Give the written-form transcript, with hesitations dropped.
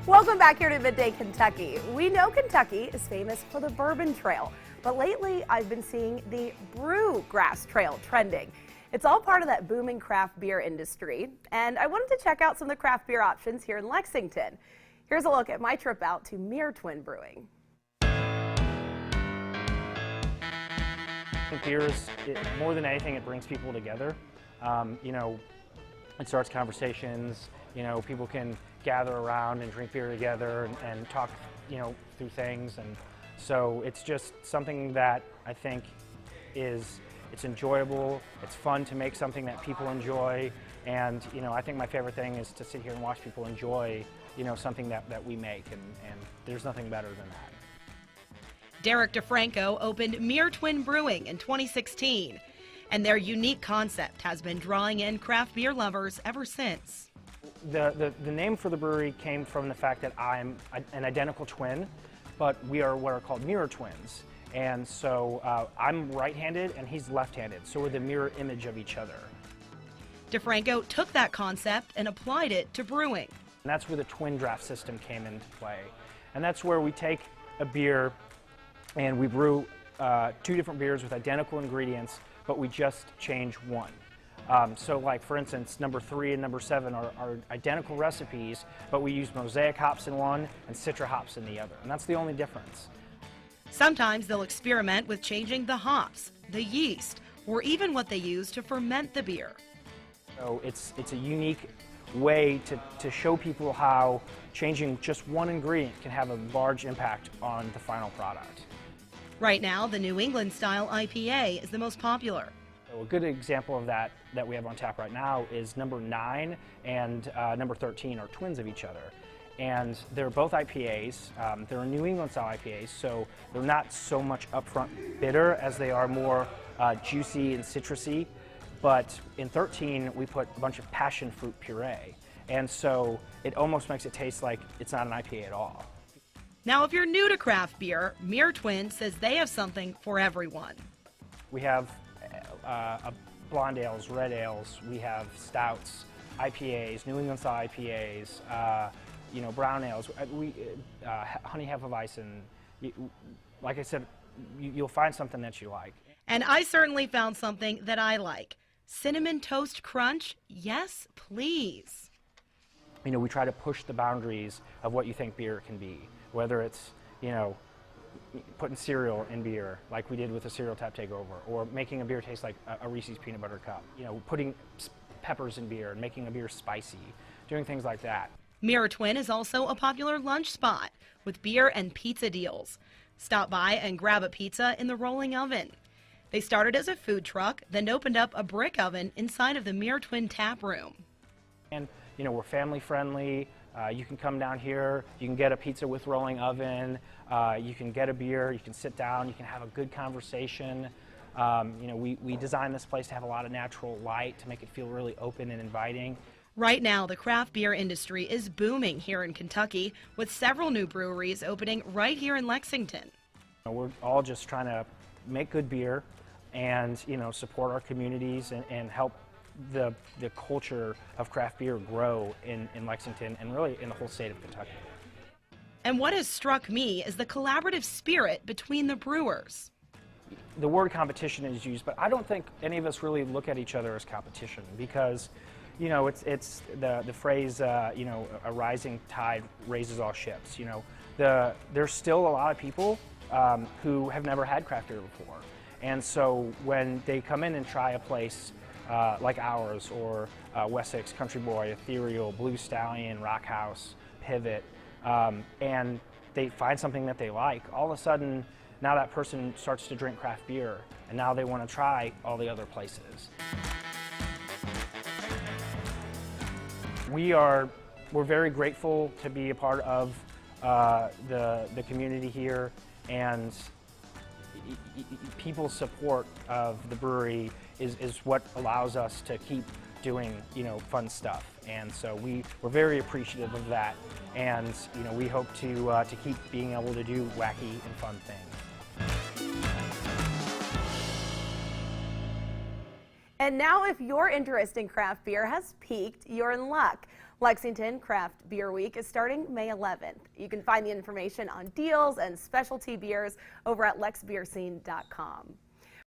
Welcome back here to Midday Kentucky. We know Kentucky is famous for the Bourbon Trail, but lately I've been seeing the Brew-Grass Trail trending. It's all part of that booming craft beer industry, and I wanted to check out some of the craft beer options here in Lexington. Here's a look at my trip out to Mer Twin Brewing. Beers, more than anything, it brings people together. It starts conversations. People can gather around and drink beer together and talk, through things. And so it's just something that I think it's enjoyable. It's fun to make something that people enjoy. And, I think my favorite thing is to sit here and watch people enjoy, something that we make. And there's nothing better than that. Derek DeFranco opened Mirror Twin Brewing in 2016, and their unique concept has been drawing in craft beer lovers ever since. The name for the brewery came from the fact that I'm an identical twin, but we are what are called mirror twins. And so I'm right-handed and he's left-handed, so we're the mirror image of each other. DeFranco took that concept and applied it to brewing. And that's where the twin draft system came into play. And that's where we take a beer and we brew two different beers with identical ingredients, but we just change one. So like, for instance, number 3 and number 7 are identical recipes, but we use mosaic hops in one and citra hops in the other, and that's the only difference. Sometimes they'll experiment with changing the hops, the yeast, or even what they use to ferment the beer. So it's a unique way to show people how changing just one ingredient can have a large impact on the final product. Right now, the New England style IPA is the most popular. So a good example of that we have on tap right now is number 9 and number 13 are twins of each other. And they're both IPAs. They're New England style IPAs, so they're not so much upfront bitter as they are more juicy and citrusy. But in 13, we put a bunch of passion fruit puree. And so it almost makes it taste like it's not an IPA at all. Now, if you're new to craft beer, Mirror Twin says they have something for everyone. We have blonde ales, red ales, we have stouts, IPAs, New England style IPAs, brown ales, honey hefeweizen. Like I said, you'll find something that you like. And I certainly found something that I like. Cinnamon Toast Crunch, yes, please. We try to push the boundaries of what you think beer can be, whether it's, putting cereal in beer, like we did with the cereal tap takeover, or making a beer taste like a Reese's peanut butter cup, putting peppers in beer and making a beer spicy, doing things like that. Mirror Twin is also a popular lunch spot with beer and pizza deals. Stop by and grab a pizza in the rolling oven. They started as a food truck, then opened up a brick oven inside of the Mirror Twin tap room. And we're family friendly. You can come down here, you can get a pizza with rolling oven, you can get a beer, you can sit down, you can have a good conversation. We designed this place to have a lot of natural light to make it feel really open and inviting. Right now, the craft beer industry is booming here in Kentucky, with several new breweries opening right here in Lexington. We're all just trying to make good beer and support our communities and help the culture of craft beer grow in Lexington and really in the whole state of Kentucky. And what has struck me is the collaborative spirit between the brewers. The word competition is used, but I don't think any of us really look at each other as competition because, it's the phrase, a rising tide raises all ships. There's still a lot of people who have never had craft beer before. And so when they come in and try a place like ours, or Wessex, Country Boy, Ethereal, Blue Stallion, Rock House, Pivot, and they find something that they like, all of a sudden, now that person starts to drink craft beer, and now they want to try all the other places. We're very grateful to be a part of the community here, and people's support of the brewery is what allows us to keep doing fun stuff, and so we're very appreciative of that, and we hope to keep being able to do wacky and fun things. And now if your interest in craft beer has peaked, you're in luck. Lexington Craft Beer Week is starting May 11th. You can find the information on deals and specialty beers over at lexbeerscene.com.